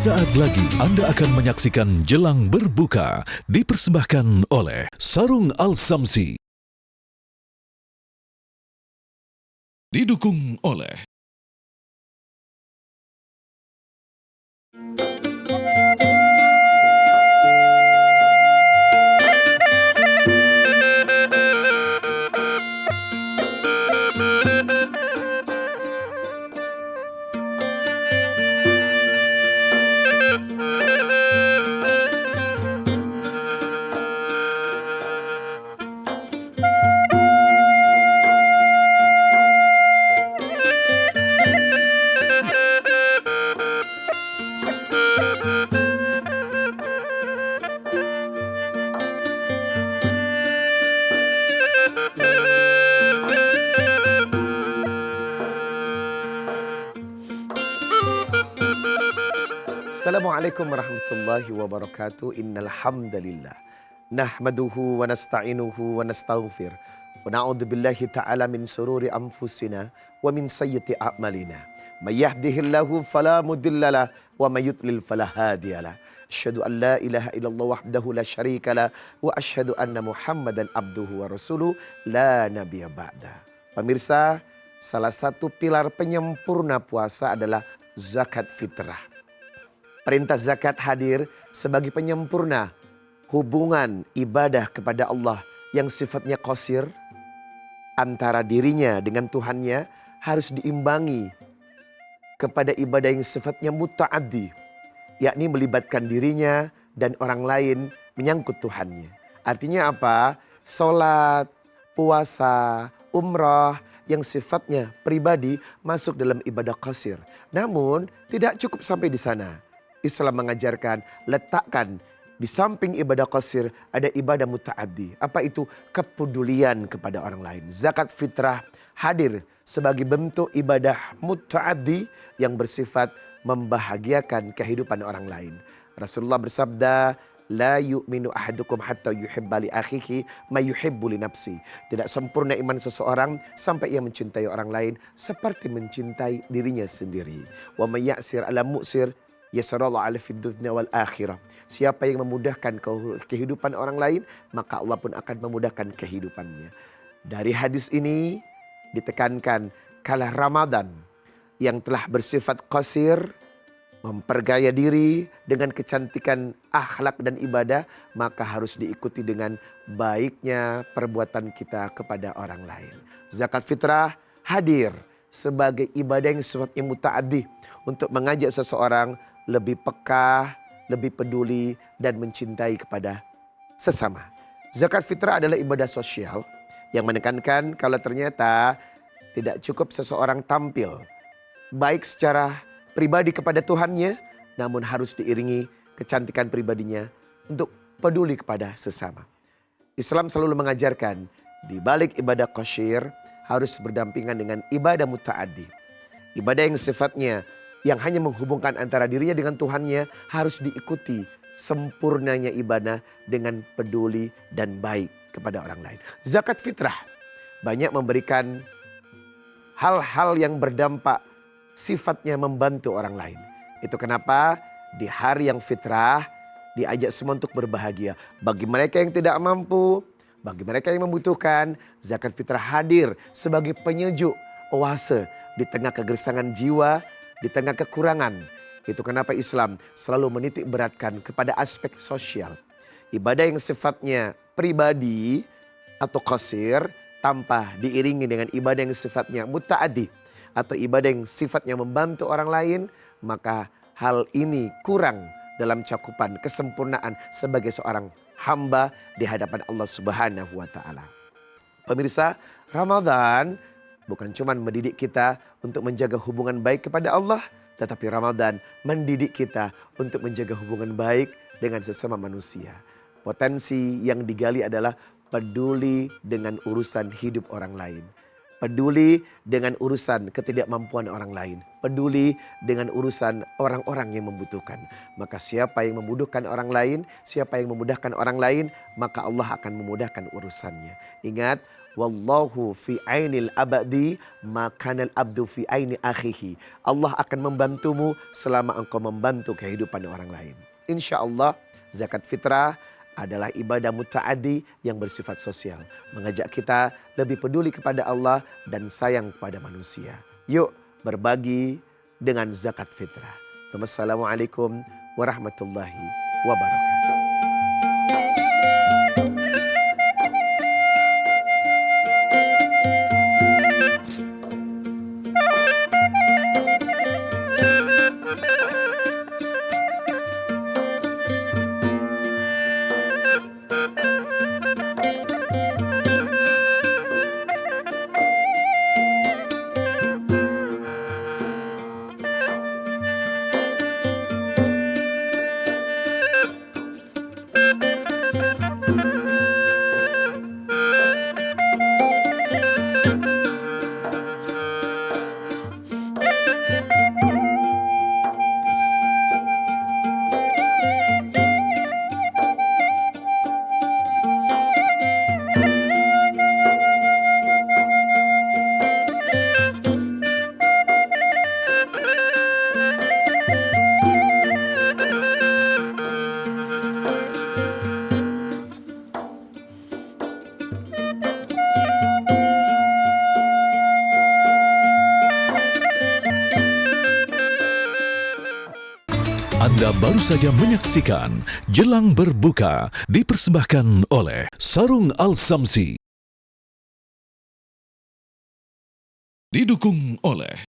Sesaat lagi Anda akan menyaksikan Jelang Berbuka dipersembahkan oleh Sarung Al-Samsi. Didukung oleh Assalamualaikum warahmatullahi wabarakatuh. Innal hamdalillah nahmaduhu wa nasta'inuhu wa nastaghfir wa na'udzu billahi ta'ala min sururi anfusina wa min sayyiati a'malina. May yahdihillahu fala mudhillalah wa may yudlil fala hadiyalah. Asyhadu an la ilaha illallah wahdahu la syarikalah wa asyhadu anna Muhammadan abduhu wa rasuluh la nabiyya ba'da. Pemirsa, salah satu pilar penyempurna puasa adalah zakat fitrah. Perintah zakat hadir sebagai penyempurna hubungan ibadah kepada Allah yang sifatnya qasir antara dirinya dengan Tuhannya harus diimbangi kepada ibadah yang sifatnya muta'addi, yakni melibatkan dirinya dan orang lain menyangkut Tuhannya. Artinya apa? Salat, puasa, umrah yang sifatnya pribadi masuk dalam ibadah qasir. Namun tidak cukup sampai di sana. Islam mengajarkan letakkan di samping ibadah qasir ada ibadah muta'addi. Apa itu? Kepedulian kepada orang lain. Zakat fitrah hadir sebagai bentuk ibadah muta'addi yang bersifat membahagiakan kehidupan orang lain. Rasulullah bersabda, la yu'minu ahadukum hatta yuhibba li akhihi ma yuhibbu li nafsi. Tidak sempurna iman seseorang sampai ia mencintai orang lain seperti mencintai dirinya sendiri. Wa may ya'sir ala mu'sir yasarallahu ala fid dunya wal akhirah. Siapa yang memudahkan kehidupan orang lain, maka Allah pun akan memudahkan kehidupannya. Dari hadis ini ditekankan kala Ramadan yang telah bersifat qasir, mempergaya diri dengan kecantikan akhlak dan ibadah, maka harus diikuti dengan baiknya perbuatan kita kepada orang lain. Zakat fitrah hadir sebagai ibadah yang sifatnya muta'addi untuk mengajak seseorang lebih peka, lebih peduli dan mencintai kepada sesama. Zakat fitrah adalah ibadah sosial yang menekankan kalau ternyata tidak cukup seseorang tampil baik secara pribadi kepada Tuhannya, namun harus diiringi kecantikan pribadinya untuk peduli kepada sesama. Islam selalu mengajarkan di balik ibadah qasir harus berdampingan dengan ibadah muta'addi. Ibadah yang sifatnya yang hanya menghubungkan antara dirinya dengan Tuhannya harus diikuti sempurnanya ibadah dengan peduli dan baik kepada orang lain. Zakat fitrah banyak memberikan hal-hal yang berdampak sifatnya membantu orang lain. Itu kenapa di hari yang fitrah diajak semua untuk berbahagia. Bagi mereka yang tidak mampu, bagi mereka yang membutuhkan, zakat fitrah hadir sebagai penyejuk oase di tengah kegersangan jiwa, di tengah kekurangan. Itu kenapa Islam selalu menitik beratkan kepada aspek sosial. Ibadah yang sifatnya pribadi atau qasir tanpa diiringi dengan ibadah yang sifatnya muta'addi atau ibadah yang sifatnya membantu orang lain, maka hal ini kurang dalam cakupan kesempurnaan sebagai seorang hamba di hadapan Allah Subhanahu wa taala. Pemirsa, Ramadan bukan cuma mendidik kita untuk menjaga hubungan baik kepada Allah, tetapi Ramadan mendidik kita untuk menjaga hubungan baik dengan sesama manusia. Potensi yang digali adalah peduli dengan urusan hidup orang lain. peduli dengan urusan ketidakmampuan orang lain, peduli dengan urusan orang-orang yang membutuhkan. Maka siapa yang membutuhkan orang lain, siapa yang memudahkan orang lain, maka Allah akan memudahkan urusannya. Ingat, wallahu fi ainil abadi makanal abdu fi aini akhihi. Allah akan membantumu selama engkau membantu kehidupan orang lain. Insya Allah zakat fitrah adalah ibadah muta'addi yang bersifat sosial. Mengajak kita lebih peduli kepada Allah dan sayang kepada manusia. Yuk berbagi dengan zakat fitrah. Assalamualaikum warahmatullahi wabarakatuh. Anda baru saja menyaksikan Jelang Berbuka dipersembahkan oleh Sarung Al-Samsi. Didukung oleh